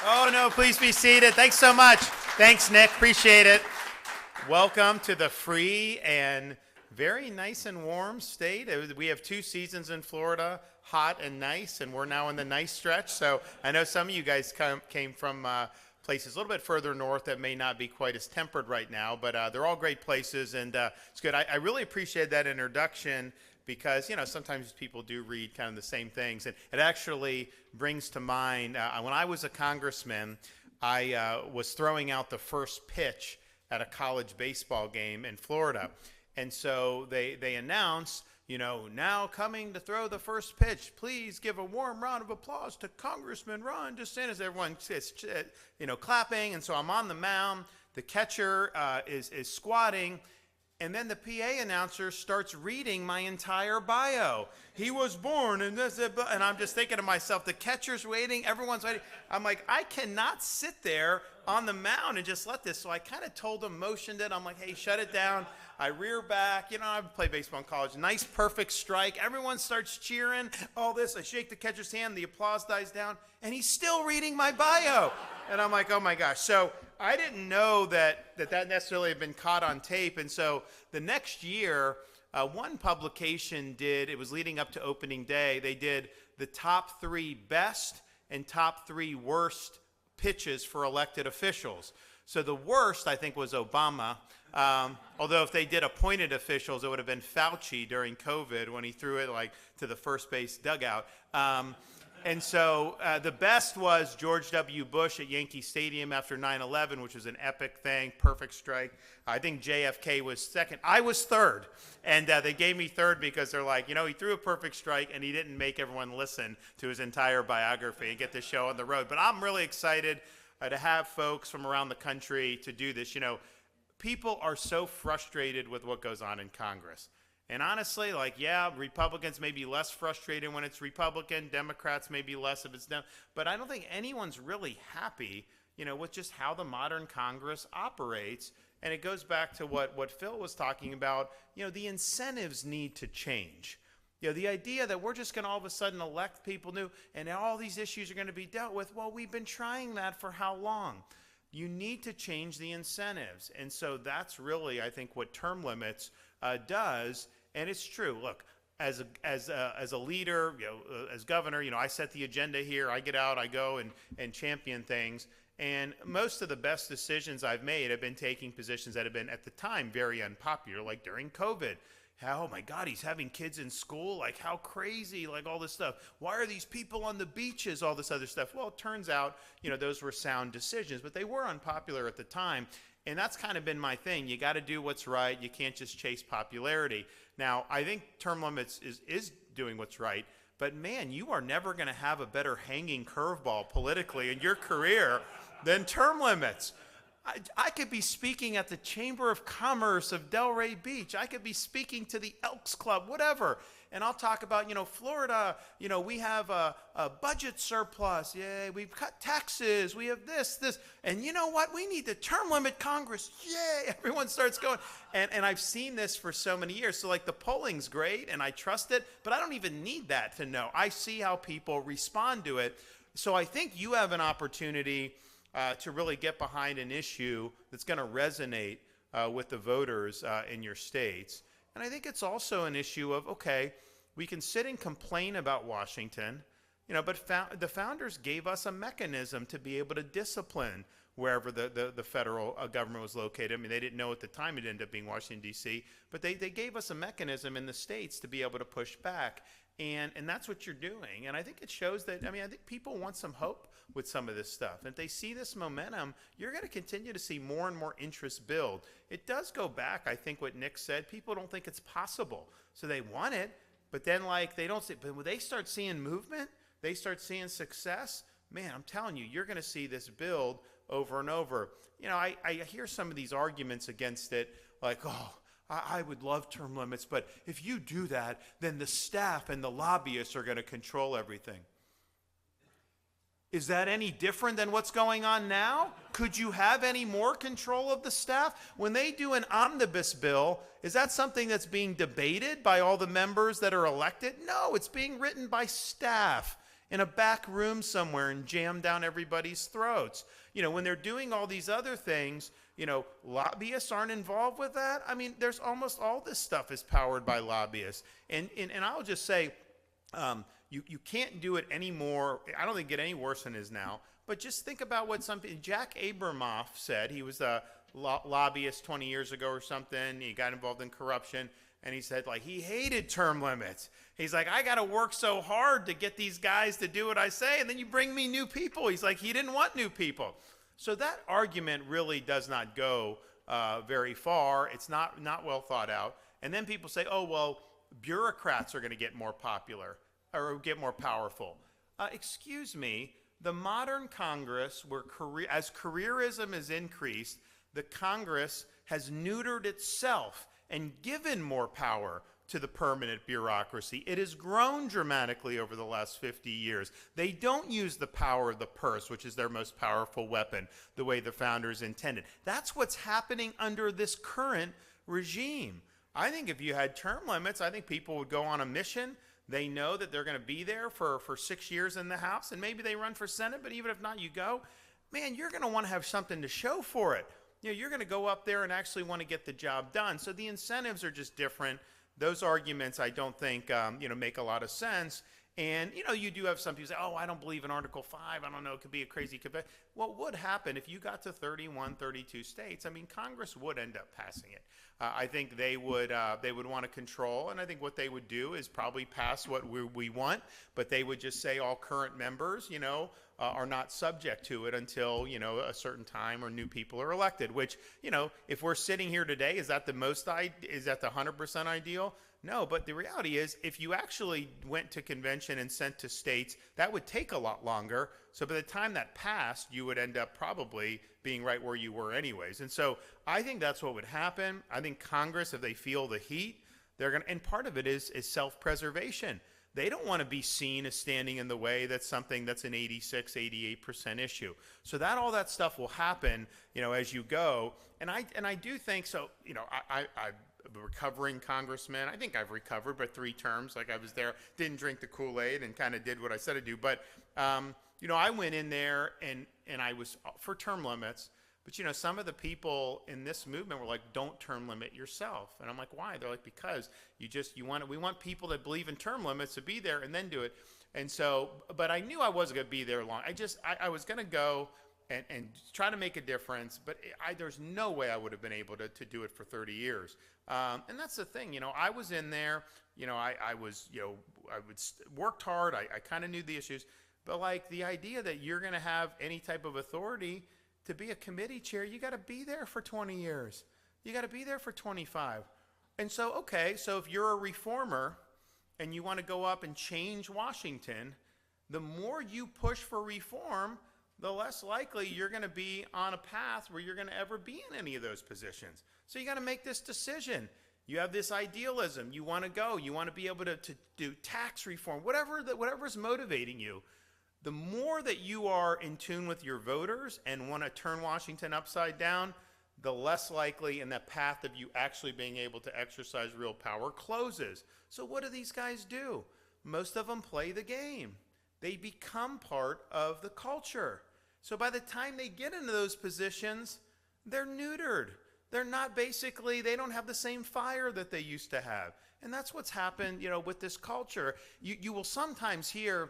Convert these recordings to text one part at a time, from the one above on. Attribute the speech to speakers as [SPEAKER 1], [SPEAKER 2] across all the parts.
[SPEAKER 1] Oh, no, please be seated. Thanks so much. Thanks, Nick. Appreciate it. Welcome to the free and very nice and warm state. We have 2 seasons in Florida, hot and nice, and we're now in the nice stretch. So I know some of you guys came from places a little bit further north that may not be quite as tempered right now, but they're all great places, and it's good. I really appreciate that introduction because, sometimes people do read kind of the same things, and it actually brings to mind, when I was a congressman, I was throwing out the first pitch at a college baseball game in Florida. And so they announced, now coming to throw the first pitch, please give a warm round of applause to Congressman Ron DeSantis. Everyone is, clapping. And so I'm on the mound. The catcher is squatting. And then the PA announcer starts reading my entire bio. He was born in this, and I'm just thinking to myself, the catcher's waiting, everyone's waiting. I'm like, I cannot sit there on the mound and just let this. So I kind of told him, motioned it. I'm like, hey, shut it down. I rear back. I've played baseball in college. Nice, perfect strike. Everyone starts cheering. All this. I shake the catcher's hand. The applause dies down. And he's still reading my bio. And I'm like, oh, my gosh. So I didn't know that necessarily had been caught on tape. And so the next year, one publication it was leading up to opening day, they did the top 3 best and top 3 worst pitches for elected officials. So the worst, I think, was Obama. Although if they did appointed officials, it would have been Fauci during COVID when he threw it to the first base dugout. And so the best was George W. Bush at Yankee Stadium after 9/11, which was an epic thing, perfect strike. I think JFK was second. I was third. And they gave me third because they're like, he threw a perfect strike and he didn't make everyone listen to his entire biography and get the show on the road. But I'm really excited to have folks from around the country to do this. People are so frustrated with what goes on in Congress. And honestly, Republicans may be less frustrated when it's Republican, Democrats may be less if it's them, but I don't think anyone's really happy, with just how the modern Congress operates. And it goes back to what Phil was talking about, the incentives need to change. The idea that we're just going to all of a sudden elect people new and all these issues are going to be dealt with, well, we've been trying that for how long? You need to change the incentives. And so that's really, I think, what term limits does. And it's true. Look, as a leader, as governor, I set the agenda here. I get out, I go and champion things. And most of the best decisions I've made have been taking positions that have been, at the time, very unpopular, like during COVID. Oh my God, he's having kids in school? How crazy, all this stuff. Why are these people on the beaches? All this other stuff. Well, it turns out, those were sound decisions, but they were unpopular at the time. And that's kind of been my thing. You got to do what's right. You can't just chase popularity. Now, I think term limits is doing what's right. But man, you are never going to have a better hanging curveball politically in your career than term limits. I could be speaking at the Chamber of Commerce of Delray Beach. I could be speaking to the Elks Club, whatever. And I'll talk about, Florida, we have a budget surplus. Yay, we've cut taxes. We have this. And you know what? We need to term limit Congress. Yay, everyone starts going. And I've seen this for so many years. So the polling's great and I trust it, but I don't even need that to know. I see how people respond to it. So I think you have an opportunity to really get behind an issue that's going to resonate with the voters in your states. And I think it's also an issue of, okay, we can sit and complain about Washington, but the founders gave us a mechanism to be able to discipline wherever the federal government was located. I mean, they didn't know at the time it ended up being Washington, D.C., but they gave us a mechanism in the states to be able to push back. And that's what you're doing. And I think it shows that, I think people want some hope with some of this stuff. And if they see this momentum, you're going to continue to see more and more interest build. It does go back, I think, what Nick said. People don't think it's possible. So they want it, but then they don't see it. But when they start seeing movement, they start seeing success, man, I'm telling you, you're going to see this build over and over. I hear some of these arguments against it, I would love term limits, but if you do that, then the staff and the lobbyists are going to control everything. Is that any different than what's going on now? Could you have any more control of the staff? When they do an omnibus bill, is that something that's being debated by all the members that are elected? No, it's being written by staff. in a back room somewhere and jam down everybody's throats. When they're doing all these other things, lobbyists aren't involved with that. I mean, there's almost all this stuff is powered by lobbyists. And I'll just say, you can't do it anymore. I don't think it get any worse than it is now. But just think about what Jack Abramoff said. He was a lobbyist 20 years ago or something. He got involved in corruption. And he said, he hated term limits. He's like, I got to work so hard to get these guys to do what I say, and then you bring me new people. He's like, he didn't want new people. So that argument really does not go very far. It's not well thought out. And then people say, oh, well, bureaucrats are going to get more popular or get more powerful. Excuse me, the modern Congress, as careerism has increased, the Congress has neutered itself and given more power to the permanent bureaucracy. It has grown dramatically over the last 50 years. They don't use the power of the purse, which is their most powerful weapon, the way the founders intended. That's what's happening under this current regime. I think if you had term limits, I think people would go on a mission. They know that they're going to be there for 6 years in the House, and maybe they run for Senate, but even if not, you go. Man, you're going to want to have something to show for it. You're going to go up there and actually want to get the job done. So the incentives are just different. Those arguments, I don't think, make a lot of sense. And, you do have some people say, oh, I don't believe in Article 5. I don't know. It could be a crazy. What would happen if you got to 31, 32 states? I mean, Congress would end up passing it. I think they would want to control. And I think what they would do is probably pass what we want. But they would just say all current members, are not subject to it until, a certain time or new people are elected, which, if we're sitting here today, is that the 100% ideal? No, but the reality is if you actually went to convention and sent to states, that would take a lot longer. So by the time that passed, you would end up probably being right where you were anyways. And so I think that's what would happen. I think Congress, if they feel the heat, they're going to, and part of it is self-preservation. They don't want to be seen as standing in the way. That's something that's an 86, 88% issue. So all that stuff will happen, as you go. And I do think so. I'm a recovering congressman. I think I've recovered, but 3 terms. Like I was there, didn't drink the Kool-Aid, and kind of did what I said I'd do. But I went in there and I was for term limits. But, some of the people in this movement were like, don't term limit yourself. And I'm like, why? They're like, because we want people that believe in term limits to be there and then do it. And so, but I knew I wasn't going to be there long. I was going to go and try to make a difference, but there's no way I would have been able to do it for 30 years. And that's the thing, I was in there, I worked hard. I kind of knew the issues, but like the idea that you're going to have any type of authority to be a committee chair, you got to be there for 20 years. You got to be there for 25. And so, okay, so if you're a reformer and you want to go up and change Washington, the more you push for reform, the less likely you're going to be on a path where you're going to ever be in any of those positions. So you got to make this decision. You have this idealism. You want to go. You want to be able to do tax reform, whatever's motivating you. The more that you are in tune with your voters and want to turn Washington upside down, the less likely in that path of you actually being able to exercise real power closes. So what do these guys do? Most of them play the game. They become part of the culture. So by the time they get into those positions, they're neutered. They don't have the same fire that they used to have. And that's what's happened, with this culture. You will sometimes hear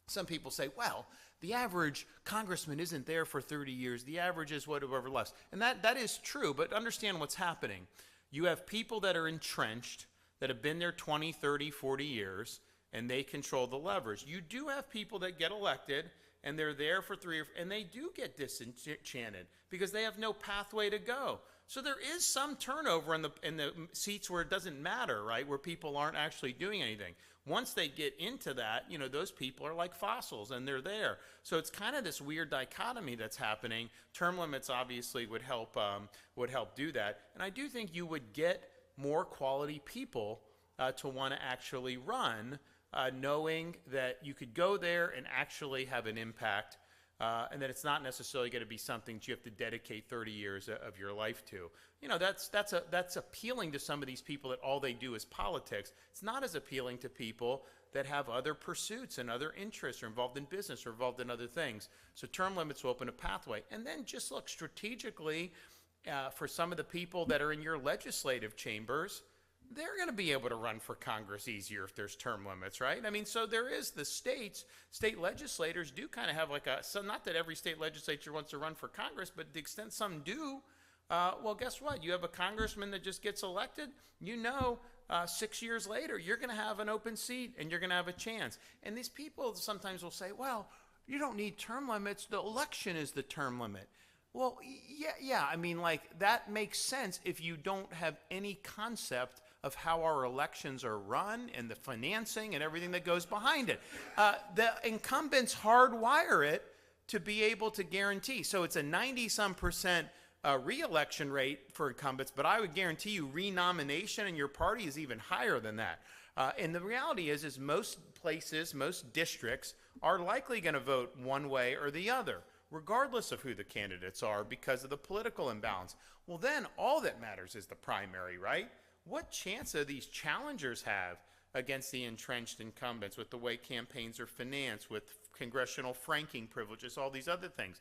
[SPEAKER 1] some people say, well, the average congressman isn't there for 30 years. The average is whatever less. And that is true, but understand what's happening. You have people that are entrenched, that have been there 20, 30, 40 years, and they control the leverage. You do have people that get elected, and they're there for 3 years, and they do get disenchanted because they have no pathway to go. So there is some turnover in the seats where it doesn't matter, right, where people aren't actually doing anything. Once they get into that, those people are like fossils and they're there. So it's kind of this weird dichotomy that's happening. Term limits obviously would help do that. And I do think you would get more quality people to want to actually run, knowing that you could go there and actually have an impact, and that it's not necessarily going to be something that you have to dedicate 30 years of your life to. That's appealing to some of these people that all they do is politics. It's not as appealing to people that have other pursuits and other interests, or involved in business, or involved in other things. So term limits will open a pathway. And then just look strategically for some of the people that are in your legislative chambers. They're going to be able to run for Congress easier if there's term limits, right? I mean, so there is the state legislators do kind of have like so not that every state legislature wants to run for Congress, but to the extent some do, well, guess what? You have a congressman that just gets elected, 6 years later, you're going to have an open seat and you're going to have a chance. And these people sometimes will say, well, you don't need term limits. The election is the term limit. Well, yeah. I mean, like, that makes sense if you don't have any concept of how our elections are run and the financing and everything that goes behind it. The incumbents hardwire it to be able to guarantee. So it's a 90-some% re-election rate for incumbents, but I would guarantee you renomination in your party is even higher than that. And the reality is most places, most districts are likely going to vote one way or the other, regardless of who the candidates are, because of the political imbalance. Well, then all that matters is the primary, right? What chance do these challengers have against the entrenched incumbents with the way campaigns are financed, with congressional franking privileges, all these other things?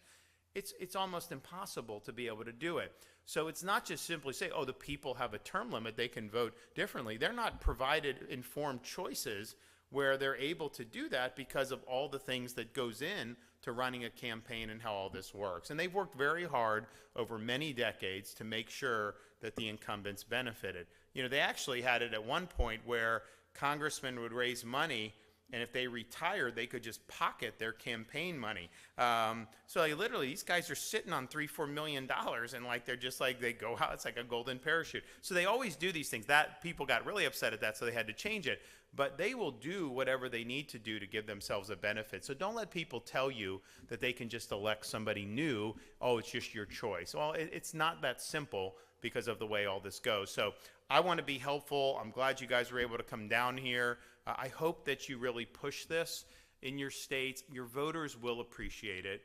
[SPEAKER 1] It's almost impossible to be able to do it. So it's not just simply say, oh, the people have a term limit, they can vote differently. They're not provided informed choices where they're able to do that because of all the things that goes in to running a campaign and how all this works. And they've worked very hard over many decades to make sure that the incumbents benefited. They actually had it at one point where congressmen would raise money, and if they retired, they could just pocket their campaign money. So like, literally, these guys are sitting on $3-4 million, and like they're just like, they go out, it's like a golden parachute. So they always do these things. That people got really upset at that, so they had to change it. But they will do whatever they need to do to give themselves a benefit. So don't let people tell you that they can just elect somebody new. Oh, it's just your choice. Well, it's not that simple because of the way all this goes. So I want to be helpful. I'm glad you guys were able to come down here. I hope that you really push this in your states. Your voters will appreciate it.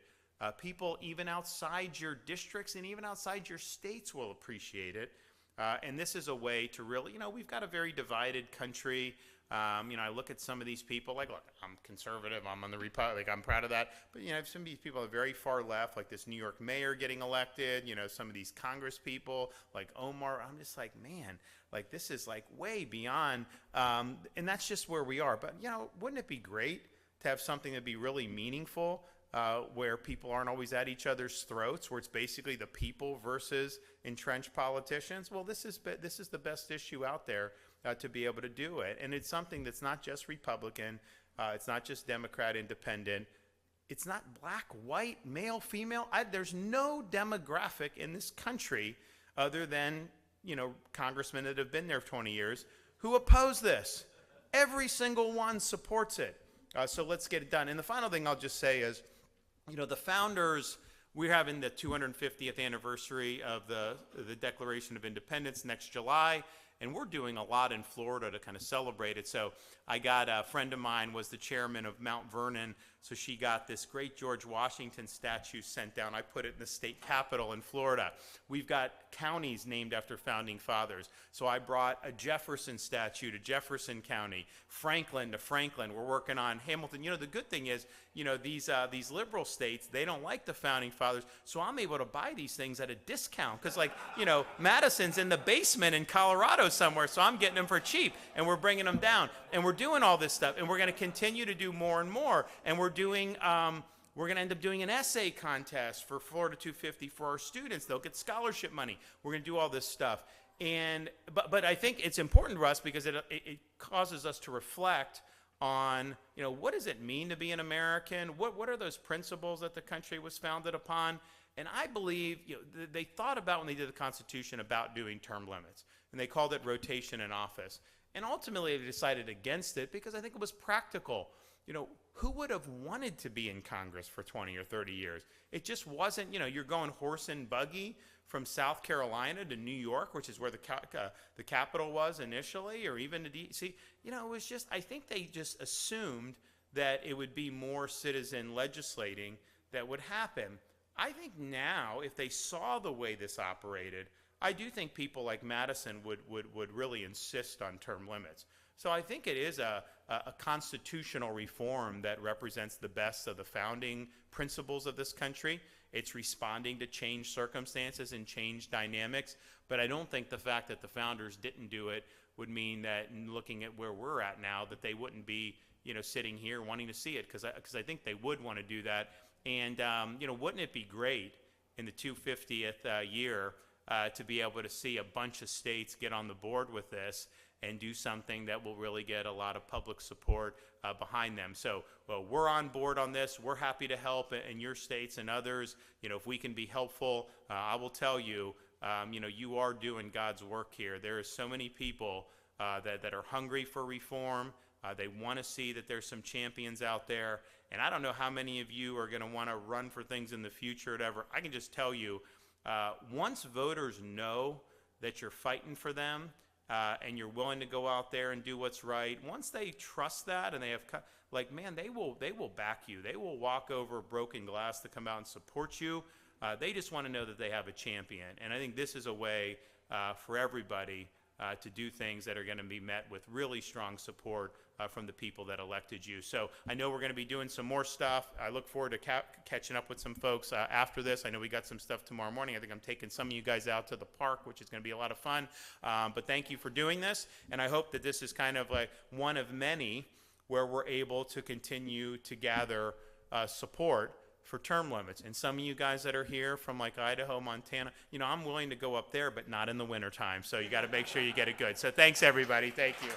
[SPEAKER 1] People even outside your districts and even outside your states will appreciate it. And this is a way to really, we've got a very divided country. I look at some of these people, like, look, I'm conservative, I'm on the Republic, I'm proud of that. But, some of these people are very far left, like this New York mayor getting elected, some of these Congress people, like Omar. I'm just like, man, like, this is like way beyond, and that's just where we are. But, wouldn't it be great to have something that'd be really meaningful, where people aren't always at each other's throats, where it's basically the people versus entrenched politicians? Well, this is the best issue out there to be able to do it. And it's something that's not just Republican, it's not just Democrat, independent, it's not black, white, male, female. There's no demographic in this country other than, congressmen that have been there for 20 years who oppose this. Every single one supports it. So let's get it done. And the final thing I'll just say is, the founders, we're having the 250th anniversary of the Declaration of Independence next July, and we're doing a lot in Florida to kind of celebrate it. So I got a friend of mine was the chairman of Mount Vernon, so she got this great George Washington statue sent down. I put it in the state capitol in Florida. We've got counties named after founding fathers. So I brought a Jefferson statue to Jefferson County, Franklin to Franklin. We're working on Hamilton. The good thing is, these liberal states, they don't like the founding fathers, so I'm able to buy these things at a discount because, like, Madison's in the basement in Colorado somewhere, so I'm getting them for cheap, and we're bringing them down, and we're doing all this stuff, and we're going to continue to do more and more, and we're going to end up doing an essay contest for Florida 250 for our students. They'll get scholarship money. We're going to do all this stuff. But I think it's important to us because it causes us to reflect on, what does it mean to be an American? What are those principles that the country was founded upon? And I believe, they thought about when they did the Constitution about doing term limits, and they called it rotation in office. And ultimately, they decided against it because I think it was practical. Who would have wanted to be in Congress for 20 or 30 years? It just wasn't, you're going horse and buggy from South Carolina to New York, which is where the capital was initially, or even to D.C. It was just, I think they just assumed that it would be more citizen legislating that would happen. I think now, if they saw the way this operated, I do think people like Madison would really insist on term limits. So I think it is a constitutional reform that represents the best of the founding principles of this country. It's responding to changed circumstances and changed dynamics, but I don't think the fact that the founders didn't do it would mean that, in looking at where we're at now, that they wouldn't be, sitting here wanting to see it, because I think they would want to do that. And wouldn't it be great in the 250th year to be able to see a bunch of states get on the board with this and do something that will really get a lot of public support behind them. So we're on board on this. We're happy to help in your states and others. If we can be helpful, I will tell you, you are doing God's work here. There are so many people that are hungry for reform. They want to see that there's some champions out there. And I don't know how many of you are going to want to run for things in the future or whatever. I can just tell you, once voters know that you're fighting for them, and you're willing to go out there and do what's right, once they trust that, and they have, they will back you. They will walk over broken glass to come out and support you. They just want to know that they have a champion. And I think this is a way for everybody to do things that are going to be met with really strong support from the people that elected you. So I know we're going to be doing some more stuff. I look forward to catching up with some folks after this. I know we got some stuff tomorrow morning. I think I'm taking some of you guys out to the park, which is going to be a lot of fun. But thank you for doing this, and I hope that this is kind of like one of many where we're able to continue to gather support for term limits. And some of you guys that are here from Idaho, Montana, I'm willing to go up there, but not in the wintertime. So you got to make sure you get it good. So thanks, everybody. Thank you.